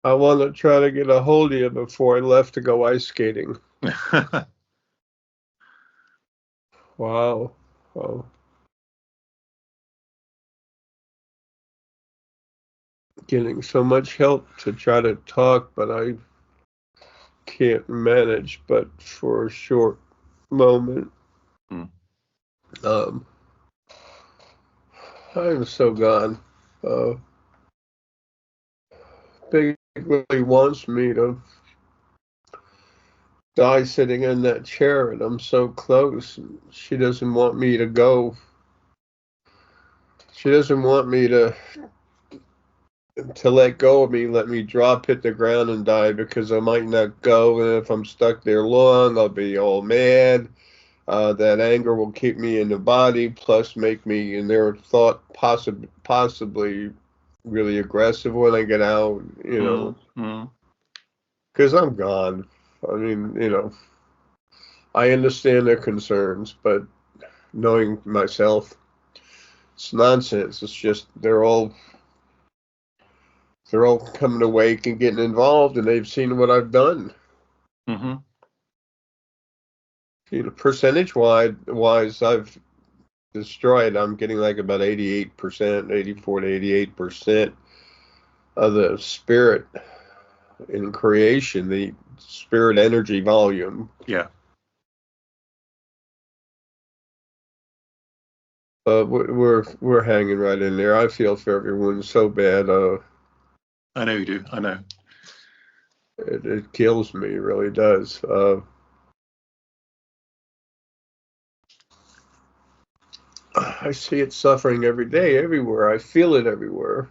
I want to try to get a hold of you before I left to go ice skating. Wow. Oh, getting so much help to try to talk, but I can't manage but for a short moment. Hmm. Um, I'm so gone. Uh, Big really wants me to die sitting in that chair, and I'm so close. She doesn't want me to go. She doesn't want me to let go of me, let me drop, hit the ground, and die because I might not go. And if I'm stuck there long, I'll be all mad. That anger will keep me in the body, plus make me, in their thought, possibly really aggressive when I get out, Hmm. Hmm. because I'm gone. I mean, I understand their concerns, but knowing myself, it's nonsense. It's just they're all coming awake and getting involved, and they've seen what I've done. Hmm. Percentage wise, I've destroyed. I'm getting like about 88%, 84 to 88% of the spirit in creation, the spirit energy volume. Yeah, We're hanging right in there. I feel for everyone so bad. I know you do. I know. It kills me. It really does. I see it suffering every day, everywhere. I feel it everywhere.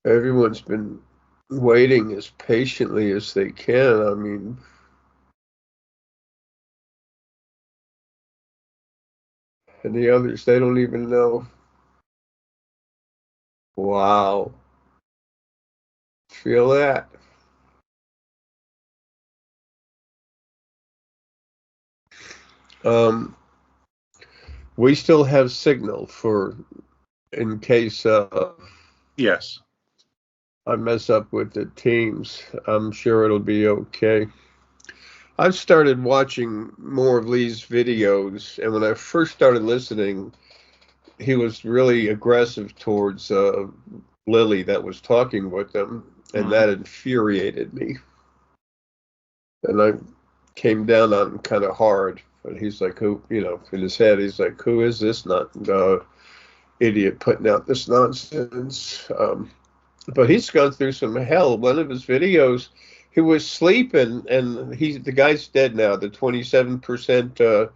Everyone's been waiting as patiently as they can. I mean, and the others, they don't even know. Wow. Feel that. Um, we still have signal for in case Yes. I mess up with the teams. I'm sure it'll be okay. I've started watching more of Lee's videos, and when I first started listening, he was really aggressive towards Lily that was talking with him, and Hmm. that infuriated me. And I came down on him kind of hard. But he's like, who, in his head, he's like, who is this not idiot putting out this nonsense? But he's gone through some hell. One of his videos, he was sleeping, and the guy's dead now. The 27%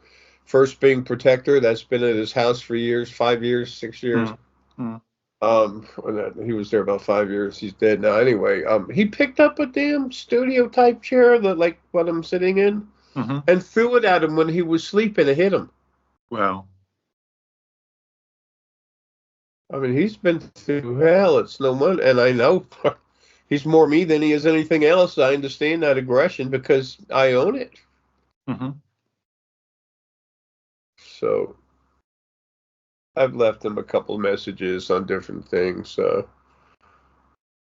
first being protector that's been at his house for years, 5 years, 6 years. Hmm. Hmm. He was there about 5 years. He's dead now. Anyway, he picked up a damn studio type chair that like what I'm sitting in, Hmm. and threw it at him when he was sleeping. It hit him. Well, I mean, he's been through hell. It's no wonder, and I know he's more me than he is anything else. I understand that aggression because I own it. hmm. So I've left him a couple messages on different things,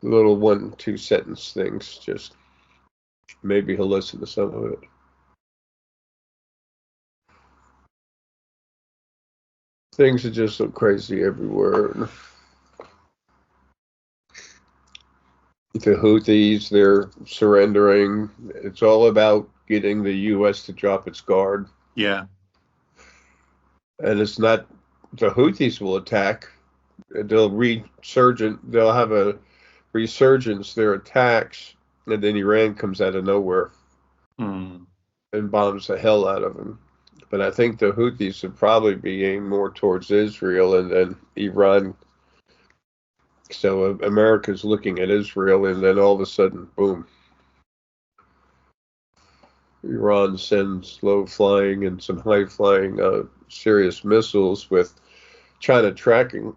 little 1, 2 sentence things. Just maybe he'll listen to some of it. Things are just so crazy everywhere. The Houthis, they're surrendering. It's all about getting the U.S. to drop its guard. Yeah. And it's not the Houthis will attack. They'll have a resurgence, their attacks, and then Iran comes out of nowhere Hmm. and bombs the hell out of them. But I think the Houthis would probably be aimed more towards Israel and then Iran. So America's looking at Israel, and then all of a sudden, boom, Iran sends low flying and some high flying serious missiles with China tracking.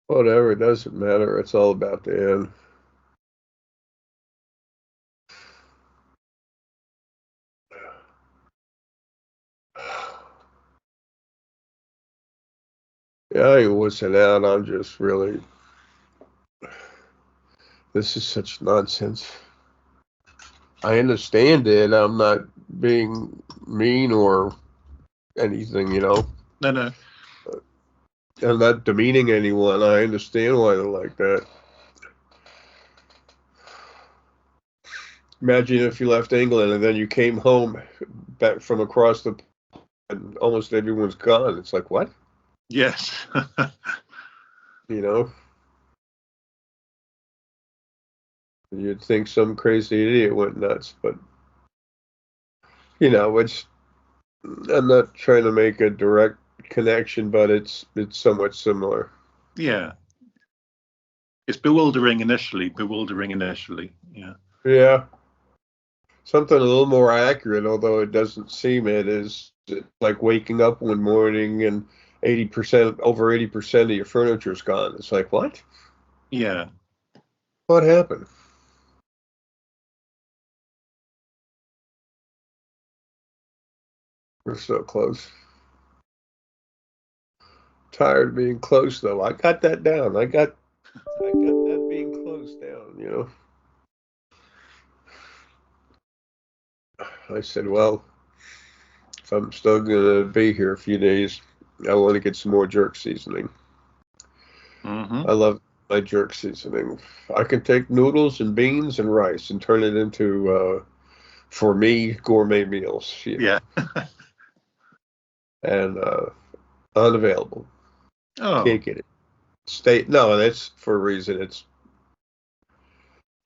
Whatever, it doesn't matter. It's all about the end. I ain't wussing out. I'm just really, this is such nonsense. I understand it. I'm not being mean or anything, you know. No, no. I'm not demeaning anyone. I understand why they're like that. Imagine if you left England and then you came home back from across the and almost everyone's gone. It's like, what? Yes. You know? You'd think some crazy idiot went nuts, but you know, I'm not trying to make a direct connection, but it's somewhat similar. Yeah. It's bewildering initially. Yeah. Yeah. Something a little more accurate, although it doesn't seem it, is like waking up one morning and 80%, over 80% of your furniture's gone. It's like, what? Yeah. What happened? We're so close. Tired of being close though. I got that down. I got that being close down, you know. I said, well, if I'm still gonna be here a few days, I want to get some more jerk seasoning. Mm-hmm. I love my jerk seasoning. I can take noodles and beans and rice and turn it into for me gourmet meals, you know. Yeah. And unavailable. Oh. Can't get it. State no, that's for a reason. It's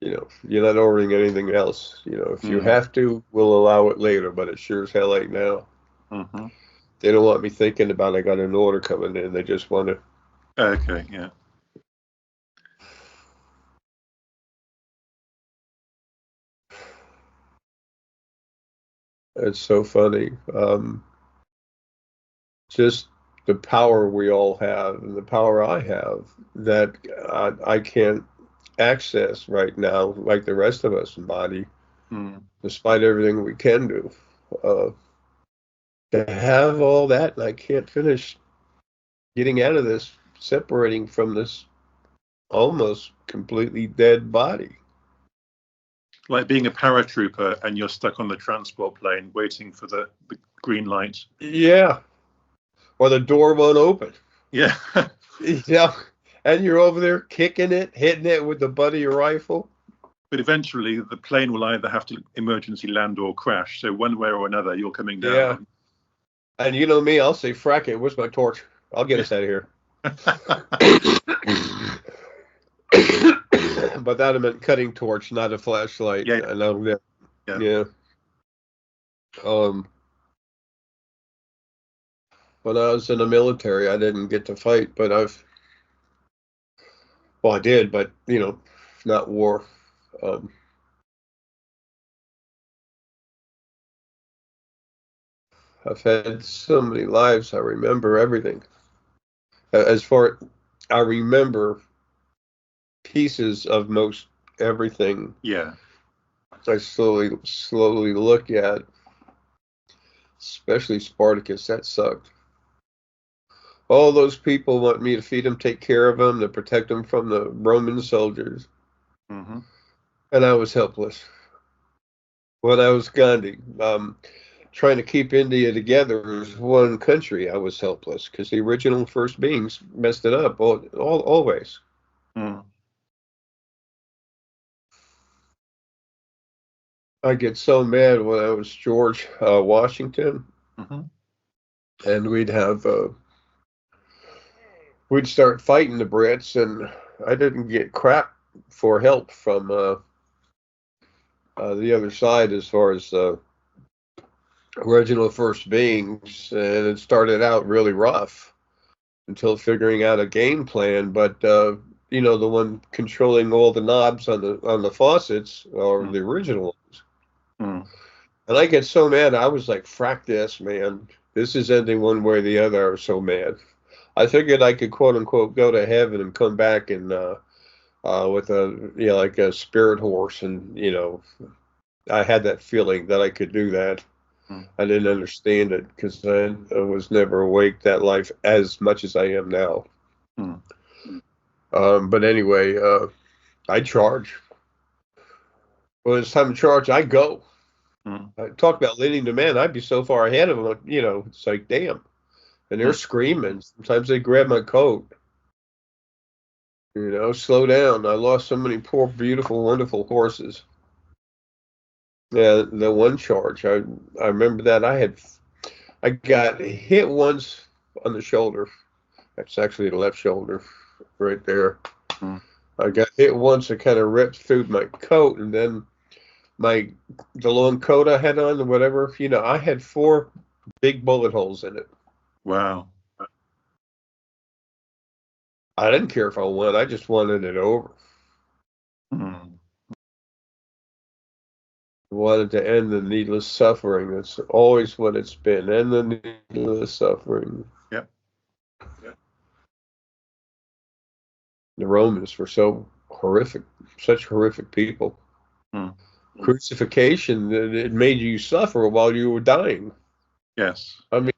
you know, you're not ordering anything else. You know, if you Mm. have to, we'll allow it later, but it sure as hell ain't now. Mm-hmm. They don't want me thinking about I got an order coming in. They just want to. Okay. Yeah. It's so funny. Just the power we all have and the power I have that I can't access right now, like the rest of us in body, Mm. despite everything we can do. Uh, to have all that, and I can't finish getting out of this, separating from this almost completely dead body. Like being a paratrooper and you're stuck on the transport plane waiting for the green light. Yeah, or the door won't open. Yeah. Yeah, and you're over there kicking it, hitting it with the butt of your rifle. But eventually the plane will either have to emergency land or crash. So one way or another, you're coming Yeah, down. and you know me, I'll say, frack it, where's my torch? I'll get Yeah. us out of here. But that meant cutting torch, not a flashlight. Yeah. I know that. Yeah. Yeah. Um, when I was in the military, I didn't get to fight, but well, I did, but you know, not war. Um, I've had so many lives. I remember everything. As far, I remember pieces of most everything. Yeah. I slowly look at, especially Spartacus. That sucked. All those people want me to feed them, take care of them, to protect them from the Roman soldiers, Mm-hmm. and I was helpless. When I was Gandhi, trying to keep India together as one country, I was helpless because the original first beings messed it up always. Mm. I get so mad when I was George Washington, Mm-hmm. and we'd start fighting the Brits, and I didn't get crap for help from the other side as far as original first beings, and it started out really rough until figuring out a game plan. But you know, the one controlling all the knobs on the faucets are Mm. the original ones. Mm. And I get so mad. I was like, "Frack this, man! This is ending one way or the other." I was so mad. I figured I could quote unquote go to heaven and come back and with a like a spirit horse, and you know, I had that feeling that I could do that. I didn't understand it because I was never awake that life as much as I am now. Mm. But anyway, I charge. When it's time to charge, I go. Mm. Talk about leading the man. I'd be so far ahead of them, it's like, damn. And they're Mm. screaming. Sometimes they grab my coat. Slow down. I lost so many poor, beautiful, wonderful horses. Yeah, the one charge. I remember that I got hit once on the shoulder. That's actually the left shoulder, right there. Mm. I got hit once. It kind of ripped through my coat, and then the long coat I had on, or whatever. I had 4 big bullet holes in it. Wow. I didn't care if I won. I just wanted it over. Mm. Wanted to end the needless suffering. That's always what it's been. End the needless suffering. Yep. Yep. The Romans were so horrific, such horrific people. Mm. Crucifixion, it made you suffer while you were dying. Yes. I mean,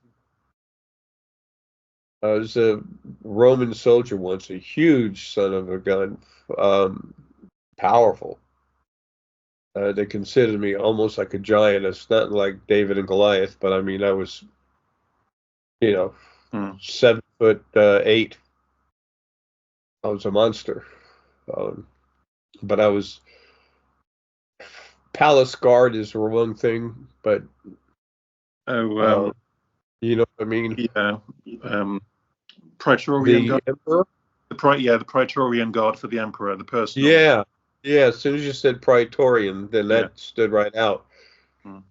I was a Roman soldier once, a huge son of a gun, powerful. They considered me almost like a giant. It's not like David and Goliath, but I mean, I was, 7'8". I was a monster. But I was palace guard is the wrong thing, but Oh, you know what I mean? yeah. Praetorian The Guard. emperor? The Praetorian Guard for the Emperor, the personal. Yeah. Yeah, as soon as you said Praetorian, then that stood right out. Mm.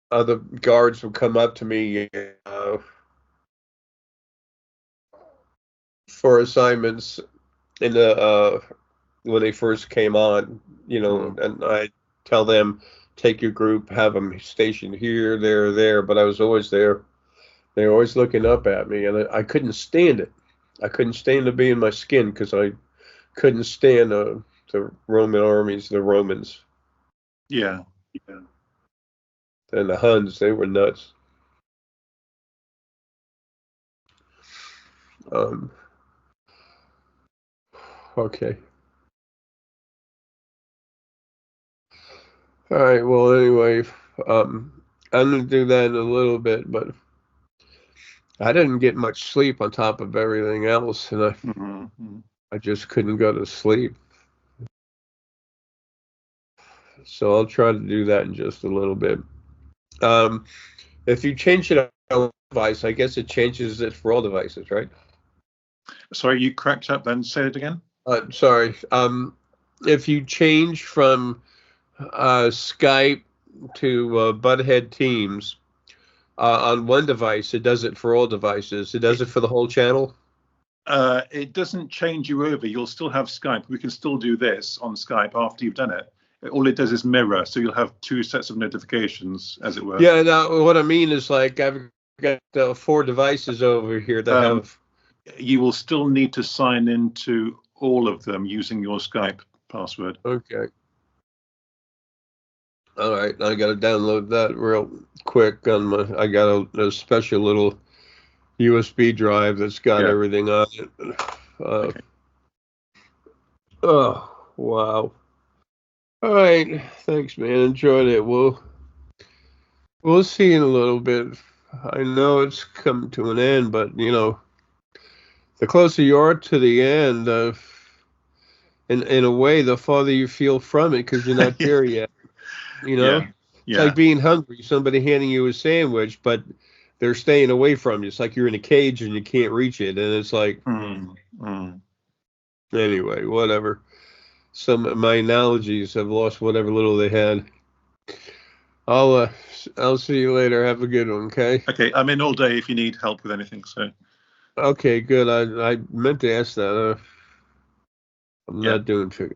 Other guards would come up to me for assignments in the when they first came on, and I tell them, take your group, have them stationed here, there, but I was always there. They were always looking up at me, and I couldn't stand it. I couldn't stand to be in my skin because I couldn't stand the Roman armies, the Romans. Yeah. And the Huns, they were nuts. Okay. All right. Well, anyway, I'm gonna do that in a little bit, but I didn't get much sleep on top of everything else, and I just couldn't go to sleep. So I'll try to do that in just a little bit. If you change it on device, I guess it changes it for all devices, right? Sorry, you cracked up then. Say it again. Sorry. If you change from Skype to Butthead Teams on one device, it does it for all devices. It does it for the whole channel? It doesn't change you over. You'll still have Skype. We can still do this on Skype after you've done it. All it does is mirror, so you'll have 2 sets of notifications, as it were. Yeah, now what I mean is, like, I've got 4 devices over here that have... You will still need to sign into all of them using your Skype password. Okay. All right, I got to download that real quick on my... I got a special little USB drive that's got everything on it. Okay. Oh, wow. All right, thanks, man. Enjoyed it. We'll see in a little bit. I know it's coming to an end, but the closer you are to the end, in a way, the farther you feel from it because you're not there yet. It's like being hungry. Somebody handing you a sandwich, but they're staying away from you. It's like you're in a cage and you can't reach it, and it's like. Anyway, whatever. Some of my analogies have lost whatever little they had. I'll see you later. Have a good one, okay? Okay, I'm in all day if you need help with anything. So. Okay, good. I meant to ask that. I'm not doing too,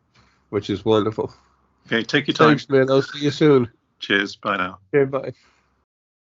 which is wonderful. Okay, take your time. Thanks, man. I'll see you soon. Cheers. Bye now. Okay, bye.